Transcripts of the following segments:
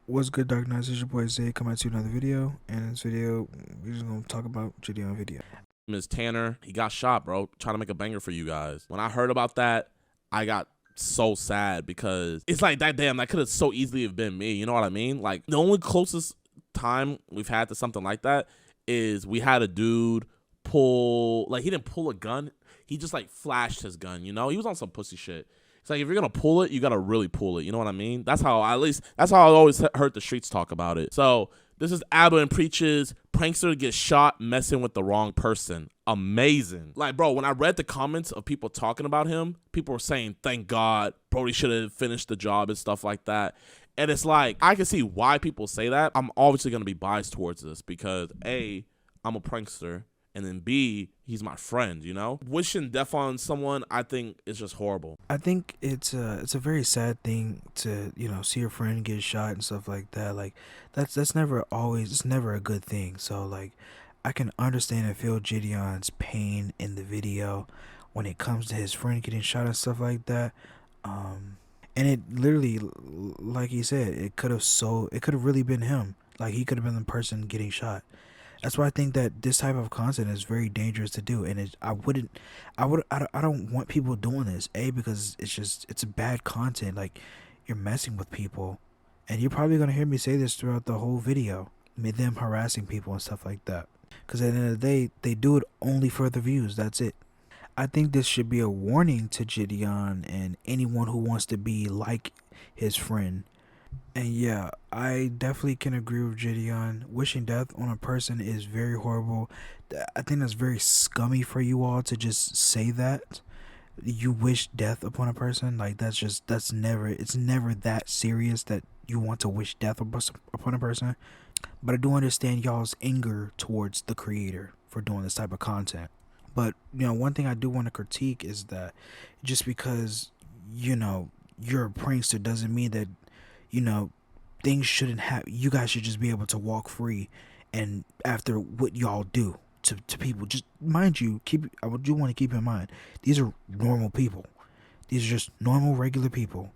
What's good, Dark Knights? It's your boy Zay coming to another video, and in this video, we're just gonna talk about Jidion video. Ms. Tanner, he got shot, bro, trying to make a banger for you guys. When I heard about that, I got so sad because it's like that could have so easily have been me. You know what I mean? Like the only closest time we've had to something like that is we had a dude pull, like he didn't pull a gun. He just like flashed his gun, you know? He was on some pussy shit. It's like if you're gonna pull it, you gotta really pull it. You know what I mean? That's how I always heard the streets talk about it. So this is Abba and Preach's prankster gets shot messing with the wrong person. Amazing. Like, bro, when I read the comments of people talking about him, people were saying, thank God, Brody should have finished the job and stuff like that. And it's like, I can see why people say that. I'm obviously going to be biased towards this because A, I'm a prankster. And then B, he's my friend, you know? Wishing death on someone, I think, is just horrible. I think it's a very sad thing to see your friend get shot and stuff like that. Like that's never always it's never a good thing. So like I can understand and feel Jidion's pain in the video when it comes to his friend getting shot and stuff like that. And it literally, like he said, it could have really been him. Like he could have been the person getting shot. That's why I think that this type of content is very dangerous to do, and I don't want people doing this. Because it's a bad content. Like you're messing with people, and you're probably gonna hear me say this throughout the whole video. Them harassing people and stuff like that. Because at the end of the day, they do it only for the views. That's it. I think this should be a warning to Jidion and anyone who wants to be like his friend. And yeah, I definitely can agree with Jidion. Wishing death on a person is very horrible. I think that's very scummy for you all to just say that. You wish death upon a person. Like it's never that serious that you want to wish death upon a person. But I do understand y'all's anger towards the creator for doing this type of content. But one thing I do want to critique is that just because you're a prankster doesn't mean that things shouldn't have. You guys should just be able to walk free, and after what y'all do to people, just mind you, I do want to keep in mind these are normal people. These are just normal, regular people.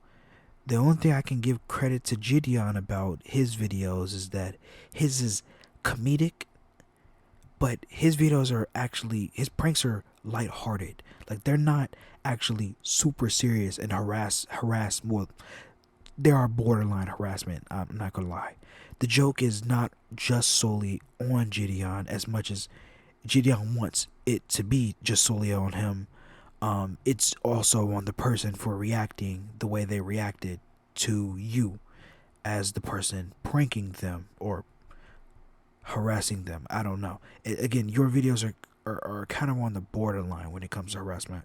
The only thing I can give credit to Jidion about his videos is that his is comedic, but his videos are his pranks are lighthearted. Like they're not actually super serious and harass. Well, there are borderline harassment. I'm not gonna lie. The joke is not just solely on Jidion as much as Jidion wants it to be just solely on him. It's also on the person for reacting the way they reacted to you as the person pranking them or harassing them. I don't know. Again, your videos are kind of on the borderline when it comes to harassment.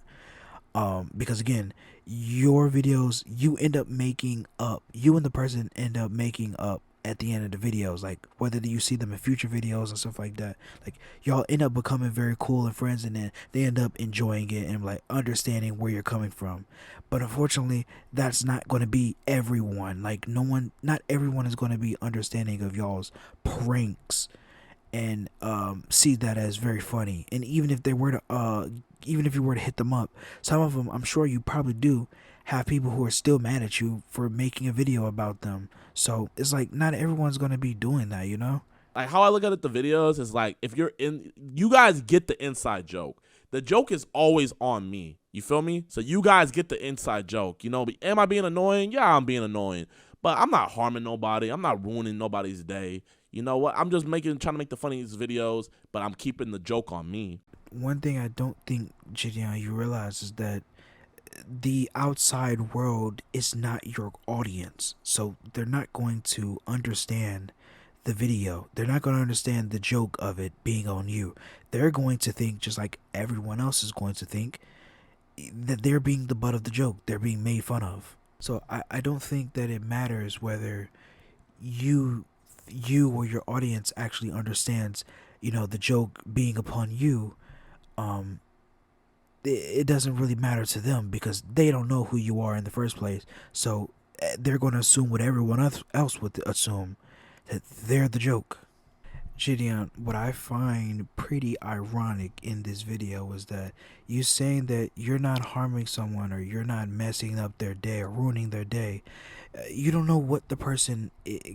Because again, your videos, you and the person end up making up at the end of the videos, like whether you see them in future videos and stuff like that. Like y'all end up becoming very cool and friends, and then they end up enjoying it and like understanding where you're coming from. But unfortunately, that's not going to be everyone. Like not everyone is going to be understanding of y'all's pranks and see that as very funny. And even if you were to hit them up, some of them, I'm sure you probably do have people who are still mad at you for making a video about them. So it's like not everyone's gonna be doing that, Like how I look at the videos is like if you guys get the inside joke. The joke is always on me. You feel me? So you guys get the inside joke. Am I being annoying? Yeah, I'm being annoying. But I'm not harming nobody. I'm not ruining nobody's day. You know what? I'm just trying to make the funniest videos, but I'm keeping the joke on me. One thing I don't think, Jidion, you realize is that the outside world is not your audience. So they're not going to understand the video. They're not going to understand the joke of it being on you. They're going to think, just like everyone else is going to think, that they're being the butt of the joke. They're being made fun of. So I don't think that it matters whether you or your audience actually understands, the joke being upon you. It doesn't really matter to them because they don't know who you are in the first place. So they're going to assume what everyone else would assume, that they're the joke. Jidion, what I find pretty ironic in this video is that you saying that you're not harming someone or you're not messing up their day or ruining their day. You don't know what the person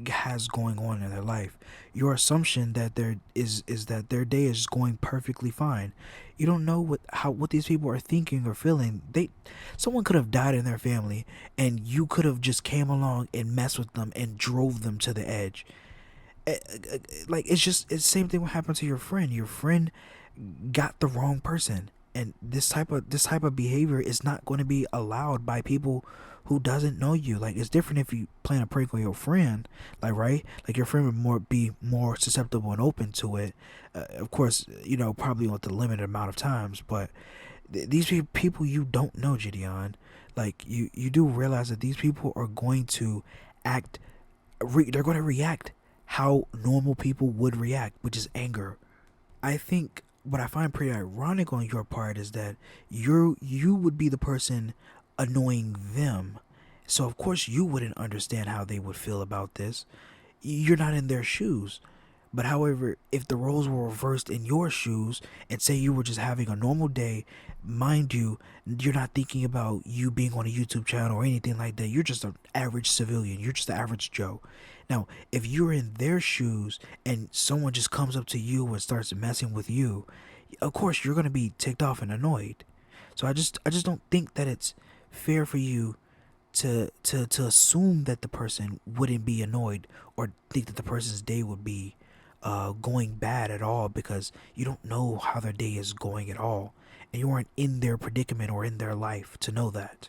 has going on in their life. Your assumption that there is that their day is going perfectly fine. You don't know what these people are thinking or feeling. Someone could have died in their family, and you could have just came along and messed with them and drove them to the edge. Like it's the same thing what happened to your friend. Your friend got the wrong person, and this type of behavior is not going to be allowed by people who doesn't know you. Like it's different if you plan a prank on your friend, like right, like your friend would be more susceptible and open to it. Of course, probably with the limited amount of times, but these people you don't know, Jidion. Like you do realize that these people are going to act. They're going to react how normal people would react, which is anger. I think what I find pretty ironic on your part is that you would be the person annoying them. So of course you wouldn't understand how they would feel about this. You're not in their shoes. But however, if the roles were reversed in your shoes and say you were just having a normal day, mind you, you're not thinking about you being on a YouTube channel or anything like that. You're just an average civilian. You're just the average Joe. Now, if you're in their shoes and someone just comes up to you and starts messing with you, of course you're gonna be ticked off and annoyed. So I just don't think that it's fair for you to assume that the person wouldn't be annoyed or think that the person's day would be going bad at all, because you don't know how their day is going at all, and you aren't in their predicament or in their life to know that.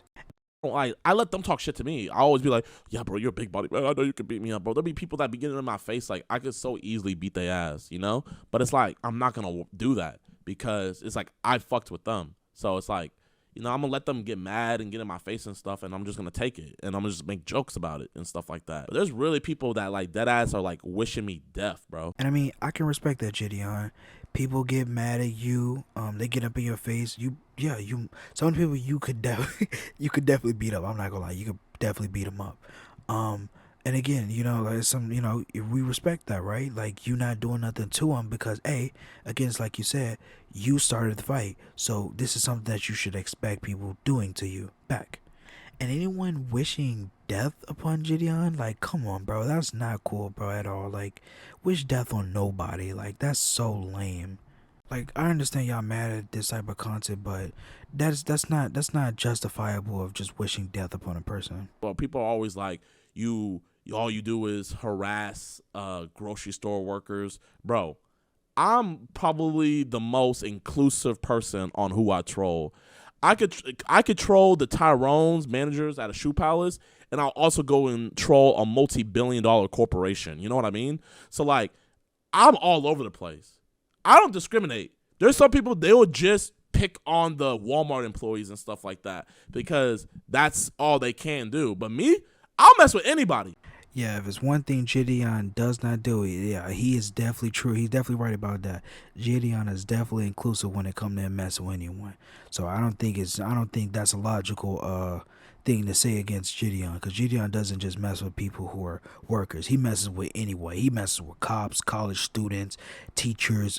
I let them talk shit to me. I always be like, yeah, bro, you're a big body, bro. I know you can beat me up, bro. There'll be people that be getting in my face like I could so easily beat their ass, you know? But it's like I'm not gonna do that because it's like I fucked with them. So it's like, I'm gonna let them get mad and get in my face and stuff, and I'm just gonna take it and I'm gonna just make jokes about it and stuff like that. But there's really people that like dead ass are like wishing me death, bro. And I mean, I can respect that, Jidion. People get mad at you. They get up in your face. Some people you could definitely, you could definitely beat up. I'm not gonna lie, you could definitely beat them up. Um, and again, like we respect that, right? Like you not doing nothing to them because again, it's like you said, you started the fight. So this is something that you should expect people doing to you back. And anyone wishing death upon Jidion, like, come on, bro, that's not cool, bro, at all. Like, wish death on nobody. Like, that's so lame. Like, I understand y'all mad at this type of content, but that's not justifiable of just wishing death upon a person. Well, people are always like, all you do is harass grocery store workers, bro. I'm probably the most inclusive person on who I troll. I could troll the Tyrone's managers at a shoe palace, and I'll also go and troll a multi-billion-dollar corporation. You know what I mean? So like, I'm all over the place. I don't discriminate. There's some people, they will just pick on the Walmart employees and stuff like that because that's all they can do. But me, I'll mess with anybody. Yeah, if it's one thing Jidion does not do, yeah, he is definitely true. He's definitely right about that. Jidion is definitely inclusive when it comes to messing with anyone. So I don't think that's a logical thing to say against Jidion, because Jidion doesn't just mess with people who are workers. He messes with anyway. He messes with cops, college students, teachers.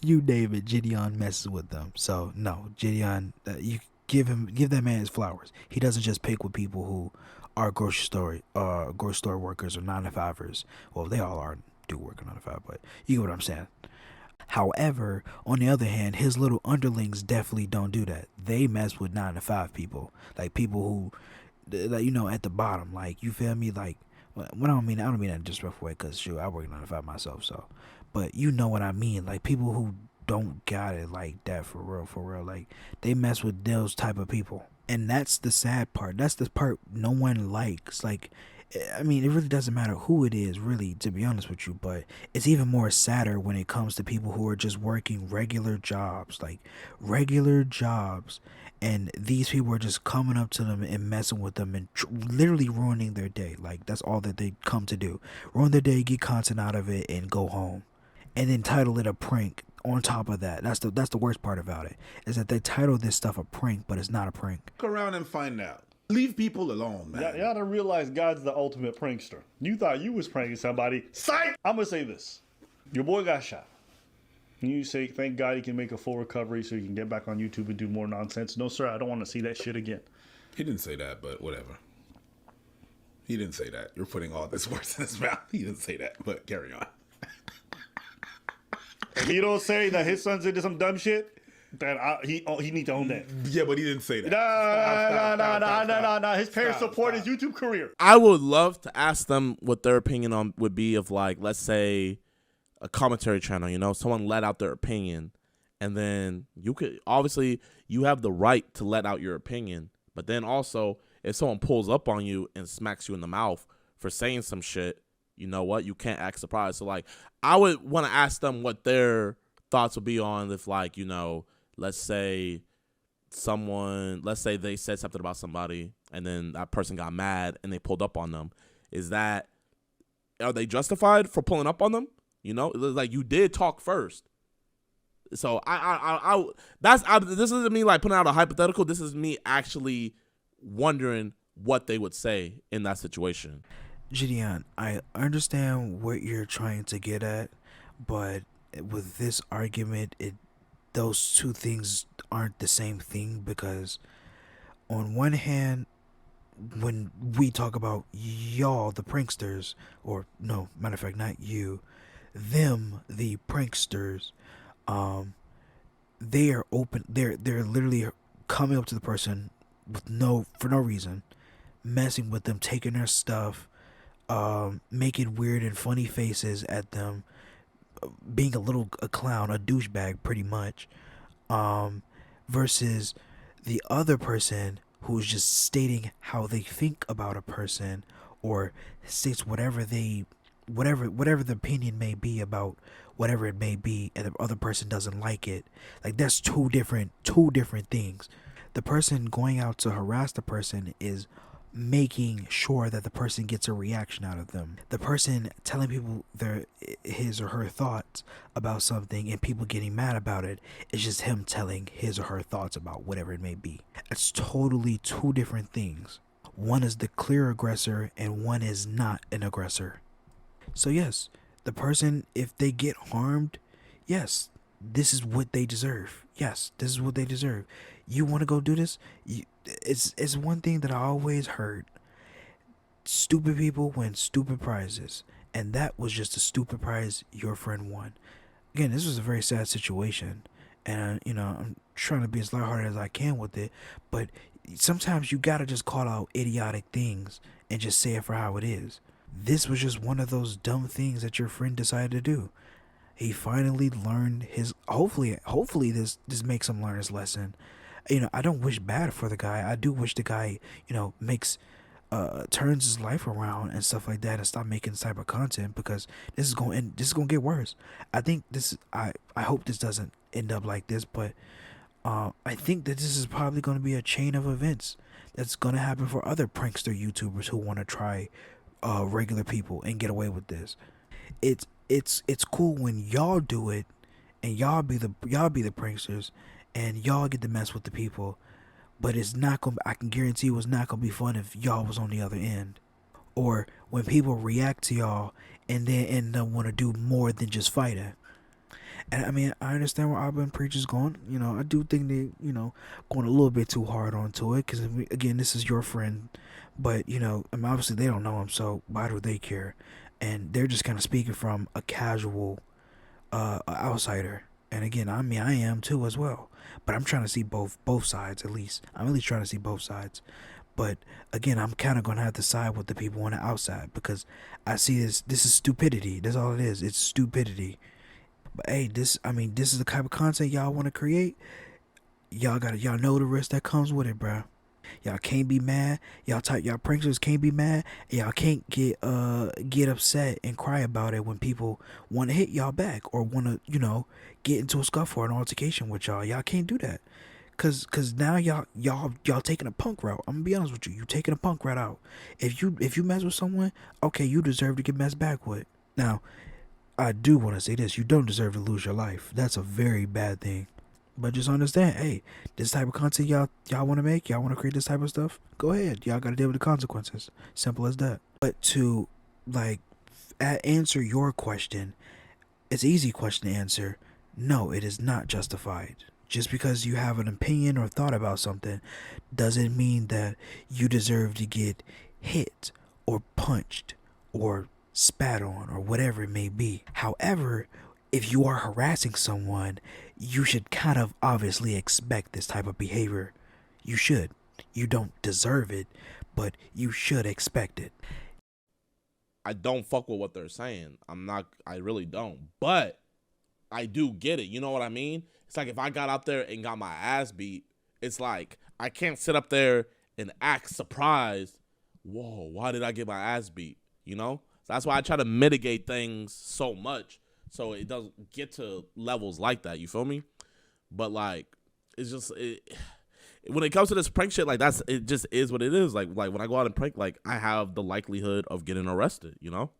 You name it, Jidion messes with them. So no, Jidion, you give that man his flowers. He doesn't just pick with people who are grocery store workers or 9 to 5ers. Well, they all are do work a 9 to 5, but you get what I'm saying. However, on the other hand, his little underlings definitely don't do that. They mess with 9 to 5 people, like people who, like at the bottom. Like you feel me? Like when I don't mean that in a disrespectful way, cause shoot, I work 9 to 5 myself. So, but you know what I mean? Like people who don't got it like that for real, for real. Like they mess with those type of people, and that's the sad part. That's the part no one likes. Like I mean, it really doesn't matter who it is, really, to be honest with you, but it's even more sadder when it comes to people who are just working regular jobs, like regular jobs, and these people are just coming up to them and messing with them and literally ruining their day. Like, that's all that they come to do. Ruin their day, get content out of it, and go home. And then title it a prank on top of that. That's the worst part about it, is that they title this stuff a prank, but it's not a prank. Look around and find out. Leave people alone, man. Y'all don't realize God's the ultimate prankster. You thought you was pranking somebody. Psych! I'm gonna say this. Your boy got shot. You say, thank God he can make a full recovery so he can get back on YouTube and do more nonsense. No, sir, I don't want to see that shit again. He didn't say that, but whatever. He didn't say that. You're putting all this words in his mouth. He didn't say that, but carry on. If he don't say that his son did some dumb shit, then he need to own that. Yeah, but he didn't say that. No. His parents support his YouTube career. I would love to ask them what their opinion on would be of, like, let's say a commentary channel, you know, someone let out their opinion, and then you could, obviously you have the right to let out your opinion, but then also if someone pulls up on you and smacks you in the mouth for saying some shit, you know what, you can't act surprised. So, like, I would want to ask them what their thoughts would be on if, like, you know, let's say they said something about somebody and then that person got mad and they pulled up on them. Are they justified for pulling up on them? You know, like, you did talk first. So this isn't me like putting out a hypothetical. This is me actually wondering what they would say in that situation. Jidion, I understand what you're trying to get at, but with this argument, those two things aren't the same thing, because on one hand, when we talk about y'all, the pranksters, or no, matter of fact, not you, them, the pranksters, they are open. They're literally coming up to the person for no reason, messing with them, taking their stuff, making weird and funny faces at them, being a clown, a douchebag, pretty much, versus the other person who's just stating how they think about a person, or states whatever the opinion may be about whatever it may be, and the other person doesn't like it. Like, that's two different things. The person going out to harass the person is making sure that the person gets a reaction out of them. The person telling people his or her thoughts about something and people getting mad about it is just him telling his or her thoughts about whatever it may be. It's totally two different things. One is the clear aggressor and one is not an aggressor. So yes, the person, if they get harmed, yes, this is what they deserve. Yes, this is what they deserve. You want to go do this? It's one thing that I always heard. Stupid people win stupid prizes. And that was just a stupid prize your friend won. Again, this was a very sad situation. And, I'm trying to be as lighthearted as I can with it. But sometimes you got to just call out idiotic things and just say it for how it is. This was just one of those dumb things that your friend decided to do. He finally learned his, hopefully this makes him learn his lesson. I don't wish bad for the guy. I do wish the guy, makes, turns his life around and stuff like that, and stop making this type of content, because this is going to get worse. I think I hope this doesn't end up like this, but I think that this is probably going to be a chain of events that's going to happen for other prankster YouTubers who want to try regular people and get away with this. It's cool when y'all do it and y'all be the pranksters and y'all get to mess with the people, but it's not gonna, I can guarantee it was not gonna be fun if y'all was on the other end, or when people react to y'all and then end up want to do more than just fighting. And I mean, I understand where Abba and Preacher's going. I do think they, going a little bit too hard onto it, because again, this is your friend, but I mean, obviously they don't know him, so why do they care? And they're just kind of speaking from a casual outsider. And again, I mean, I am too as well, but I'm trying to see both sides. At least I'm at least trying to see both sides. But again, I'm kind of gonna have to side with the people on the outside, because I see this is stupidity. That's all it is. It's stupidity. But hey, this is the type of content y'all want to create. Y'all know the risk that comes with it, bro. Y'all can't be mad. Y'all pranksters can't be mad. Y'all can't get upset and cry about it when people want to hit y'all back or want to, get into a scuffle or an altercation with y'all. Y'all can't do that. Cause now y'all taking a punk route. I'm gonna be honest with you. You taking a punk route out. If you mess with someone, okay, you deserve to get messed back with. Now, I do want to say this. You don't deserve to lose your life. That's a very bad thing. But just understand, hey, this type of content y'all want to make, y'all want to create this type of stuff, go ahead. Y'all got to deal with the consequences. Simple as that. But to like answer your question, it's an easy question to answer. No, it is not justified. Just because you have an opinion or thought about something doesn't mean that you deserve to get hit or punched or spat on or whatever it may be. However, if you are harassing someone, you should kind of obviously expect this type of behavior. You should. You don't deserve it, but you should expect it. I don't fuck with what they're saying. I really don't. But I do get it. You know what I mean? It's like if I got out there and got my ass beat, it's like I can't sit up there and act surprised. Whoa, why did I get my ass beat? You know? So that's why I try to mitigate things so much so it doesn't get to levels like that. You feel me? But like, it's just when it comes to this prank shit, like it just is what it is. Like when I go out and prank, like I have the likelihood of getting arrested, you know,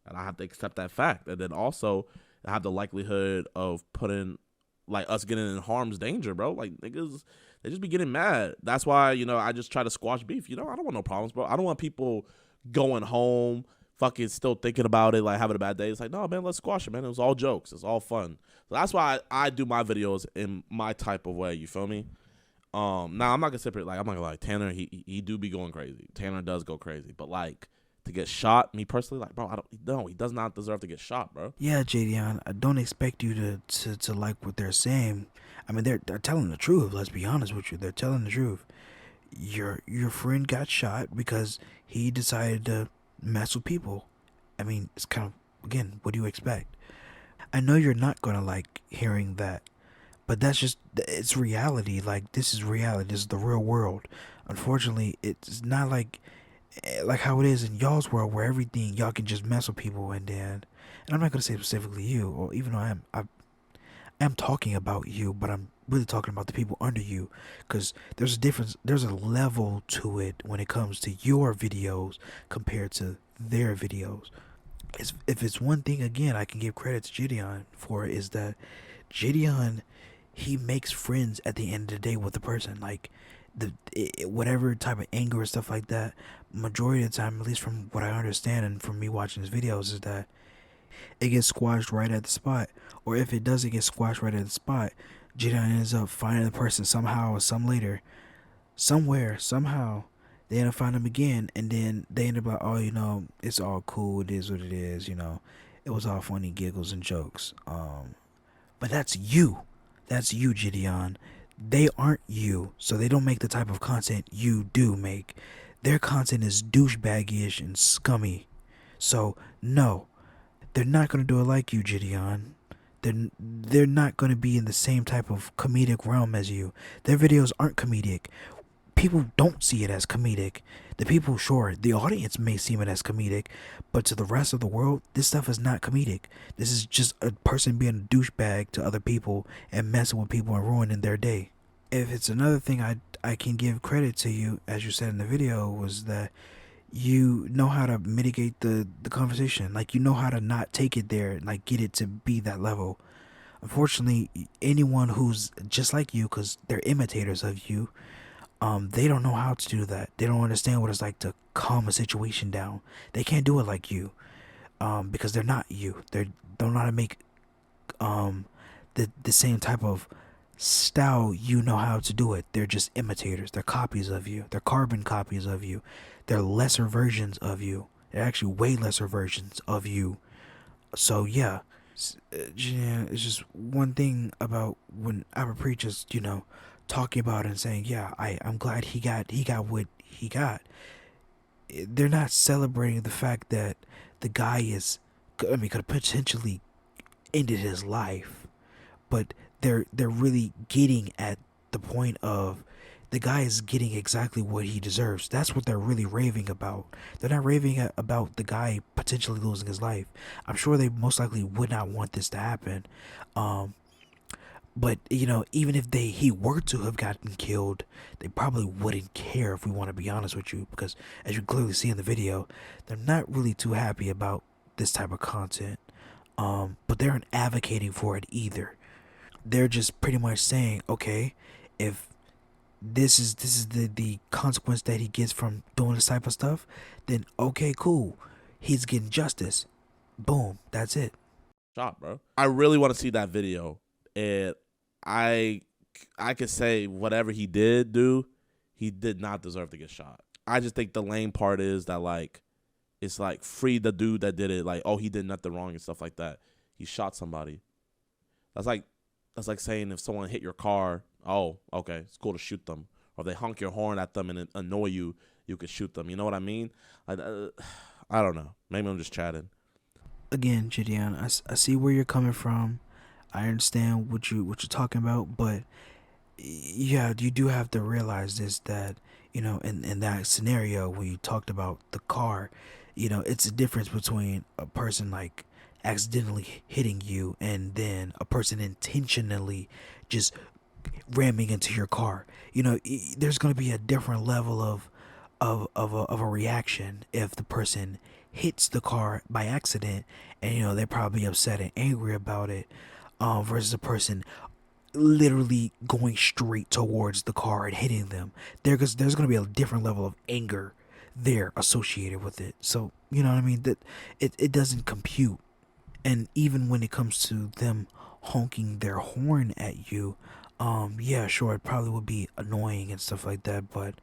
and I have to accept that fact. And then also I have the likelihood of putting like us getting in harm's danger, bro. Like niggas, they just be getting mad. That's why, you know, I just try to squash beef. You know, I don't want no problems, bro. I don't want people going home fucking still thinking about it, like having a bad day. It's like, no, man, let's squash it, man. It was all jokes. It's all fun. So that's why I do my videos in my type of way. You feel me? Now I'm not gonna separate. Like I'm not gonna lie, Tanner, he do be going crazy. Tanner does go crazy, but like to get shot, me personally, like bro, he does not deserve to get shot, bro. Yeah, Jidion, I don't expect you to like what they're saying. I mean, they're telling the truth. Let's be honest with you, they're telling the truth. Your friend got shot because he decided to mess with people. I mean, it's kind of, again, what do you expect? I know you're not gonna like hearing that, but that's just, it's reality. Like, this is reality. This is the real world. Unfortunately, it's not like how it is in y'all's world where everything, y'all can just mess with people and I'm not gonna say specifically you, or even though I am talking about you, but I'm really talking about the people under you, because there's a difference, there's a level to it when it comes to your videos compared to their videos. If it's one thing, again, I can give credit to Jidion for, is that Jidion, he makes friends at the end of the day with the person. Like, whatever type of anger or stuff like that, majority of the time, at least from what I understand and from me watching his videos, is that it gets squashed right at the spot. Or if it doesn't get squashed right at the spot, Jidion ends up finding the person somehow or some later, somewhere, somehow. They end up finding them again, and then they end up like, oh, you know, it's all cool. It is what it is. You know, it was all funny giggles and jokes. But that's you. That's you, Jidion. They aren't you, so they don't make the type of content you do make. Their content is douchebaggish and scummy. So no, they're not gonna do it like you, Jidion. They're not gonna be in the same type of comedic realm as you. Their videos aren't comedic. People don't see it as comedic. The people, sure, the audience may see it as comedic, but to the rest of the world, this stuff is not comedic. This is just a person being a douchebag to other people and messing with people and ruining their day. If it's another thing I can give credit to you, as you said in the video, was that you know how to mitigate the conversation. Like, you know how to not take it there, like get it to be that level. Unfortunately, anyone who's just like you, because they're imitators of you, they don't know how to do that. They don't understand what it's like to calm a situation down. They can't do it like you, because they're not you. They don't know how to make the same type of style you know how to do it. They're just imitators. They're copies of you. They're carbon copies of you. They're lesser versions of you. They're actually way lesser versions of you. So yeah, it's just one thing about when Abba preaches, you know, talking about it and saying, yeah, I'm glad he got what he got. They're not celebrating the fact that the guy could have potentially ended his life, but they're really getting at the point of the guy is getting exactly what he deserves. That's what they're really raving about. They're not raving about the guy potentially losing his life. I'm sure they most likely would not want this to happen. But, you know, even if he were to have gotten killed, they probably wouldn't care, if we want to be honest with you, because as you clearly see in the video, they're not really too happy about this type of content. But they aren't advocating for it either. they're just pretty much saying, okay, if this is the consequence that he gets from doing this type of stuff, then okay, cool, he's getting justice. Boom, that's it. Shot, bro. I really want to see that video, and I I could say whatever he did do, he did not deserve to get shot. I just think the lame part is that like it's like free the dude that did it. Like, oh, he did nothing wrong and stuff like that. He shot somebody. That's like saying if someone hit your car, oh, okay, it's cool to shoot them. Or if they honk your horn at them and it annoy you, you could shoot them. You know what I mean? I don't know. Maybe I'm just chatting. Again, Jidion, I see where you're coming from. I understand what you're talking about, but yeah, you do have to realize this, that in that scenario when you talked about the car, it's a difference between a person like accidentally hitting you and then a person intentionally just ramming into your car. There's going to be a different level of a reaction if the person hits the car by accident, and they're probably upset and angry about it, versus a person literally going straight towards the car and hitting them. There's going to be a different level of anger there associated with it. So you know what I mean, that it doesn't compute. And even when it comes to them honking their horn at you, yeah, sure, it probably would be annoying and stuff like that, but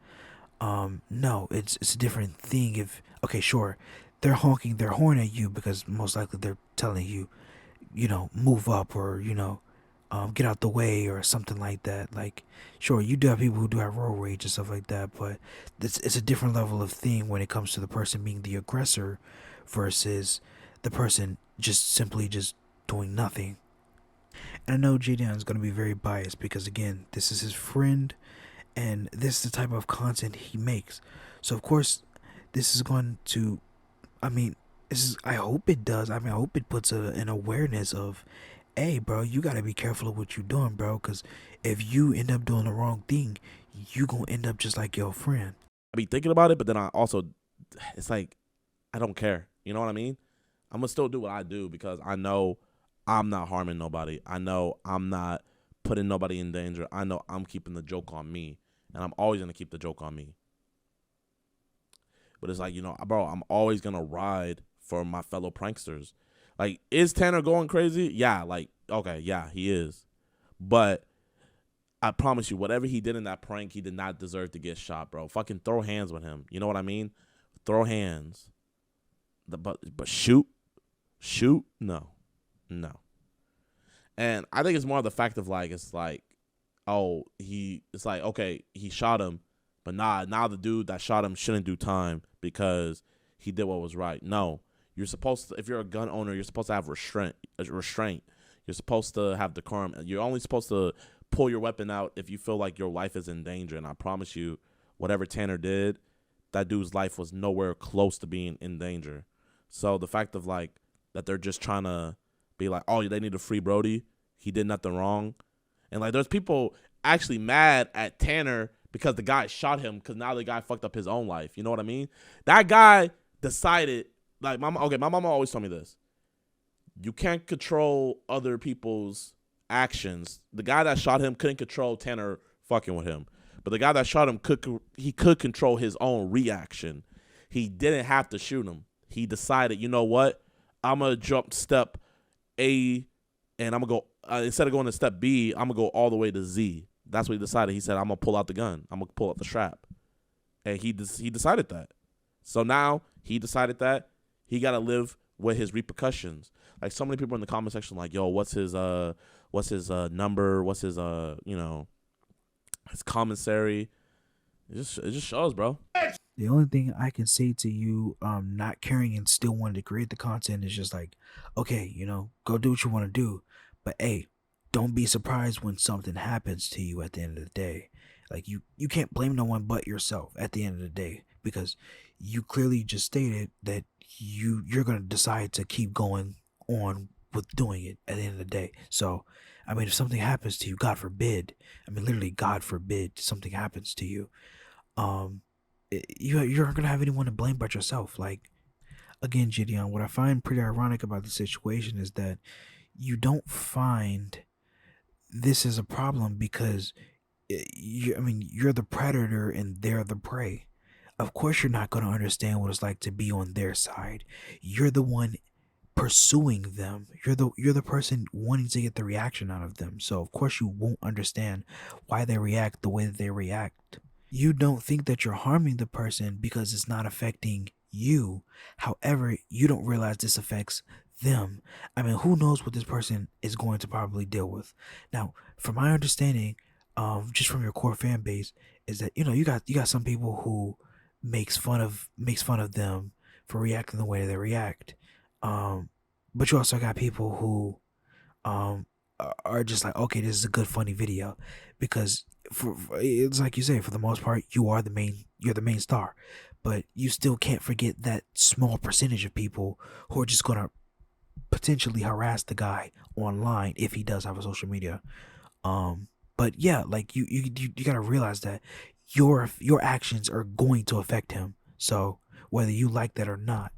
no, it's a different thing. If okay, sure, they're honking their horn at you because most likely they're telling you, move up, or get out the way or something like that. Like, sure, you do have people who do have road rage and stuff like that, but it's a different level of thing when it comes to the person being the aggressor versus the person just simply just doing nothing. And I know Jidion is going to be very biased because, again, this is his friend and this is the type of content he makes. So, of course, this is going to, I mean, I hope it does. I hope it puts an awareness of, hey, bro, you got to be careful of what you're doing, bro, because if you end up doing the wrong thing, you going to end up just like your friend. I be thinking about it, but then I also, it's like, I don't care. You know what I mean? I'm going to still do what I do because I know I'm not harming nobody. I know I'm not putting nobody in danger. I know I'm keeping the joke on me, and I'm always going to keep the joke on me. But it's like, bro, I'm always going to ride for my fellow pranksters. Like, is Tanner going crazy? Yeah, like, okay, yeah, he is. But I promise you, whatever he did in that prank, he did not deserve to get shot, bro. Fucking throw hands with him. You know what I mean? Throw hands. But shoot? Shoot? No. And I think it's more of the fact of like, it's like, oh, it's like, okay, he shot him, but now the dude that shot him shouldn't do time because he did what was right. No, you're supposed to, if you're a gun owner, you're supposed to have restraint. You're supposed to have decorum. You're only supposed to pull your weapon out if you feel like your life is in danger. And I promise you, whatever Tanner did, that dude's life was nowhere close to being in danger. So the fact of like that they're just trying to be like, oh, they need to free Brody. He did nothing wrong. And like there's people actually mad at Tanner because the guy shot him because now the guy fucked up his own life. You know what I mean? That guy decided, like, my mama always told me this. You can't control other people's actions. The guy that shot him couldn't control Tanner fucking with him. But the guy that shot him could control his own reaction. He didn't have to shoot him. He decided, you know what? I'm going to jump step A and I'm going to go, instead of going to step B, I'm going to go all the way to Z. That's what he decided. He said, I'm going to pull out the gun. I'm going to pull out the strap. And he decided that. So now he decided that he got to live with his repercussions. Like so many people in the comment section like, yo, what's his number? What's his, his commissary? It just shows, bro. The only thing I can say to you, not caring and still wanting to create the content is just like, okay, go do what you want to do. But hey, don't be surprised when something happens to you at the end of the day. Like you can't blame no one but yourself at the end of the day, because you clearly just stated that you're going to decide to keep going on with doing it at the end of the day. So, I mean, if something happens to you, God forbid, literally God forbid something happens to you, you're not going to have anyone to blame but yourself. Like, again, Jidion, what I find pretty ironic about the situation is that you don't find this is a problem because I mean, you're the predator and they're the prey. Of course, you're not going to understand what it's like to be on their side. You're the one pursuing them. You're the person wanting to get the reaction out of them. So of course you won't understand why they react the way that they react. You don't think that you're harming the person because it's not affecting you. However, you don't realize this affects them. I mean, who knows what this person is going to probably deal with. Now, from my understanding, just from your core fan base, is that you got some people who makes fun of them for reacting the way they react. Um, but you also got people who are just like, okay, this is a good funny video, because it's like you say, for the most part, you're the main star, but you still can't forget that small percentage of people who are just gonna potentially harass the guy online if he does have a social media. But yeah, like you gotta realize that your actions are going to affect him. So whether you like that or not,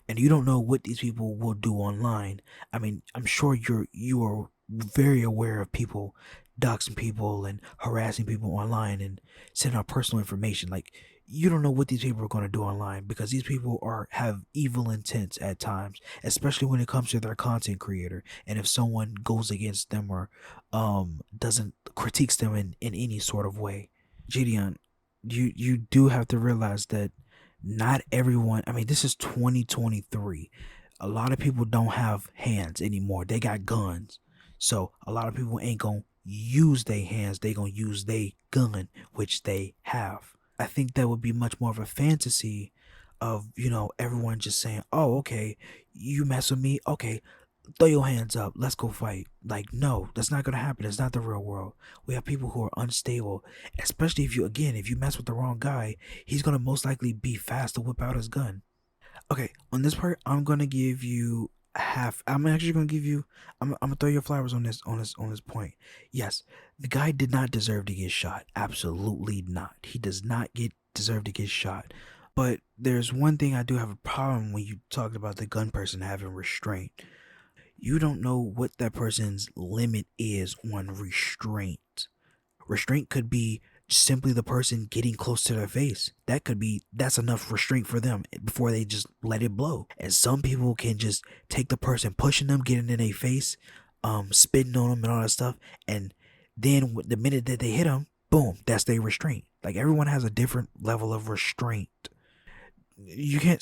and you don't know what these people will do online. I mean, I'm sure you are very aware of people doxing people and harassing people online and sending out personal information. Like, you don't know what these people are going to do online, because these people have evil intents at times, especially when it comes to their content creator. And if someone goes against them or doesn't critiques them in any sort of way, Jidion, you do have to realize that not everyone, I mean, this is 2023. A lot of people don't have hands anymore. They got guns. So a lot of people ain't gonna use their hands. They gonna use their gun, which they have. I think that would be much more of a fantasy of, everyone just saying, oh, okay, you mess with me, okay, throw your hands up, let's go fight. Like, no, that's not gonna happen. It's not the real world. We have people who are unstable, especially if you mess with the wrong guy, he's gonna most likely be fast to whip out his gun. Okay, on this part, I'm gonna give you half. I'm actually gonna give you. I'm gonna throw your flowers on this point. Yes, the guy did not deserve to get shot. Absolutely not. He does not deserve to get shot. But there's one thing I do have a problem when you talked about the gun person having restraint. You don't know what that person's limit is on restraint. Restraint could be simply the person getting close to their face. That's enough restraint for them before they just let it blow. And some people can just take the person pushing them, getting in their face, spitting on them and all that stuff, and then the minute that they hit them, boom, that's their restraint. Like, everyone has a different level of restraint. You can't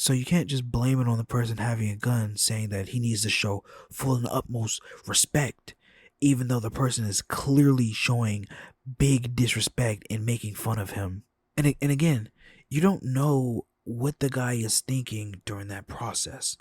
just blame it on the person having a gun, saying that he needs to show full and utmost respect, even though the person is clearly showing big disrespect and making fun of him. And again, you don't know what the guy is thinking during that process.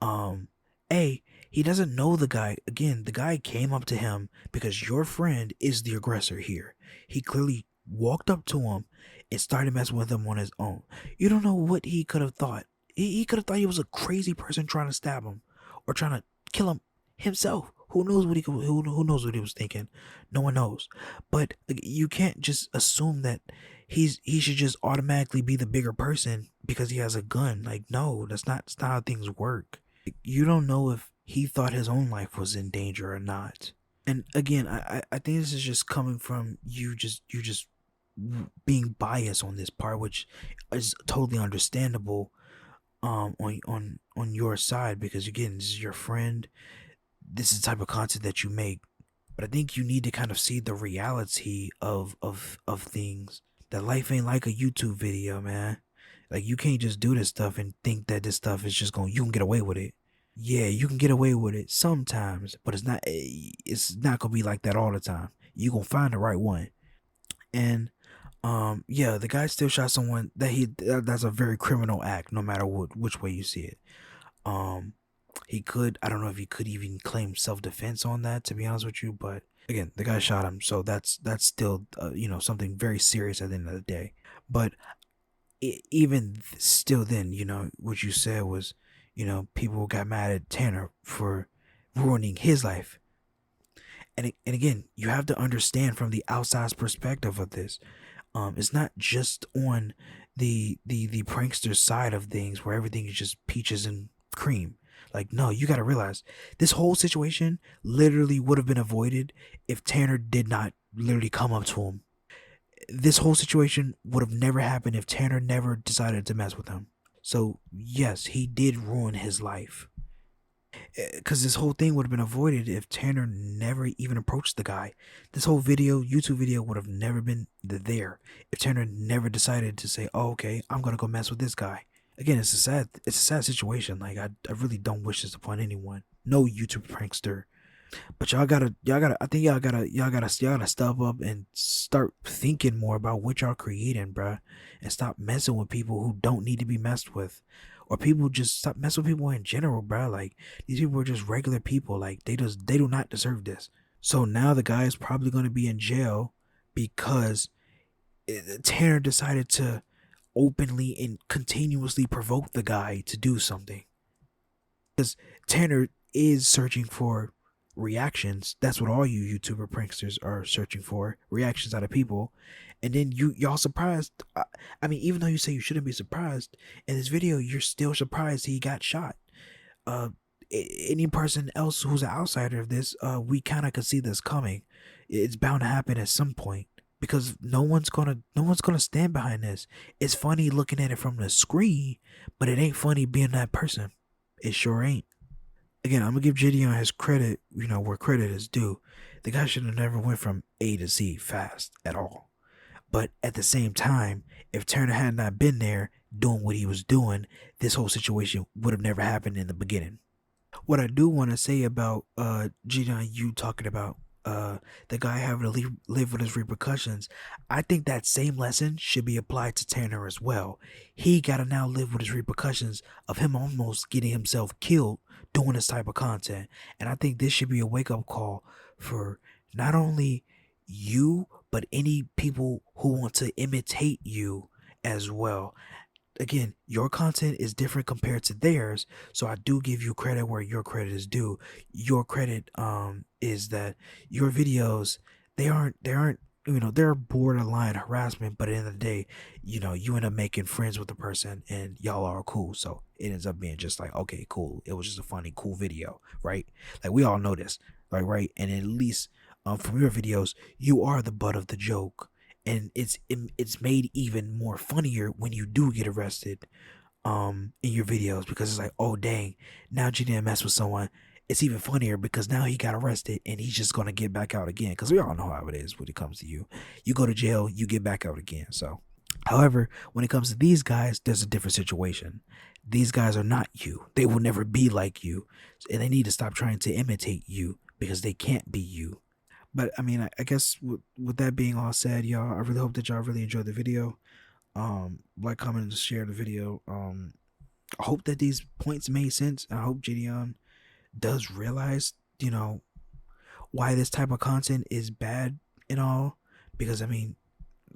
Um, he doesn't know the guy. Again, the guy came up to him because your friend is the aggressor here. He clearly walked up to him and started messing with him on his own. You don't know what he could have thought. He could have thought he was a crazy person trying to stab him or trying to kill him himself. Who knows what who knows what he was thinking? No one knows. But you can't just assume that he should just automatically be the bigger person because he has a gun. Like, no, that's not how things work. You don't know if he thought his own life was in danger or not. And again, I think this is just coming from you just being biased on this part, which is totally understandable on your side, because again, this is your friend. This is the type of content that you make. But I think you need to kind of see the reality of things. That life ain't like a YouTube video, man. Like, you can't just do this stuff and think that this stuff is just you can get away with it. Yeah, you can get away with it sometimes, but it's not gonna be like that all the time. You gonna find the right one. And yeah, the guy still shot someone that's a very criminal act, no matter which way you see it. I don't know if he could even claim self-defense on that, to be honest with you, but again, the guy shot him, so that's still something very serious at the end of the day. But even still, then, what you said was, people got mad at Tanner for ruining his life. And again, you have to understand from the outside perspective of this. It's not just on the prankster side of things where everything is just peaches and cream. Like, no, you got to realize this whole situation literally would have been avoided if Tanner did not literally come up to him. This whole situation would have never happened if Tanner never decided to mess with him. So, yes, he did ruin his life. Because this whole thing would have been avoided if Tanner never even approached the guy. This whole YouTube video would have never been there if Tanner never decided to say, "Oh, okay, I'm gonna go mess with this guy." Again, it's a sad situation. Like, I really don't wish this upon anyone. No YouTube prankster. But I think y'all gotta step up and start thinking more about what y'all creating, bruh, and stop messing with people who don't need to be messed with, or people just stop messing with people in general, bruh. Like, these people are just regular people. Like, they do not deserve this. So now the guy is probably gonna be in jail because Tanner decided to openly and continuously provoke the guy to do something. Because Tanner is searching for reactions. That's what all you YouTuber pranksters are searching for, reactions out of people. And then y'all surprised. I mean, even though you say you shouldn't be surprised, in this video you're still surprised he got shot. Any person else who's an outsider of this, we kind of could see this coming. It's bound to happen at some point, because no one's gonna stand behind this. It's funny looking at it from the screen, but it ain't funny being that person. It sure ain't. Again, I'm gonna give Jidion his credit, where credit is due. The guy should have never went from A to Z fast at all. But at the same time, if Turner had not been there doing what he was doing, this whole situation would have never happened in the beginning. What I do want to say about Jidion, you talking about the guy having to live with his repercussions, I think that same lesson should be applied to Tanner as well. He gotta now live with his repercussions of him almost getting himself killed doing this type of content. And I think this should be a wake-up call for not only you, but any people who want to imitate you as well. Again, your content is different compared to theirs, so I do give you credit where your credit is due. Your credit is that your videos, they aren't they're borderline harassment, but at the end of the day, you end up making friends with the person and y'all are cool. So it ends up being just like, okay, cool. It was just a funny, cool video, right? Like, we all know this, like, right? And at least from your videos, you are the butt of the joke. And it's made even more funnier when you do get arrested in your videos, because it's like, oh dang, now Jidion messed with someone. It's even funnier because now he got arrested and he's just gonna get back out again, because we all know how it is when it comes to you go to jail, you get back out again. So however, when it comes to these guys, there's a different situation. These guys are not you. They will never be like you, and they need to stop trying to imitate you, because they can't be you. But I mean, I guess with that being all said, y'all, I really hope that y'all really enjoyed the video. Like, comment, and share the video. I hope that these points made sense. I hope Jidion does realize, why this type of content is bad and all. Because I mean,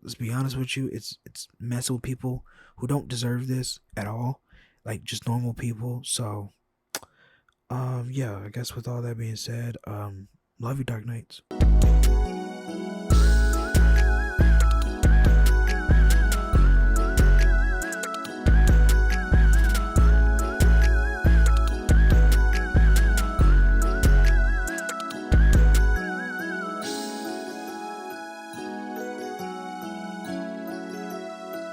let's be honest with you, it's messing with people who don't deserve this at all, like just normal people. So, yeah, I guess with all that being said, love you, Dark Knights.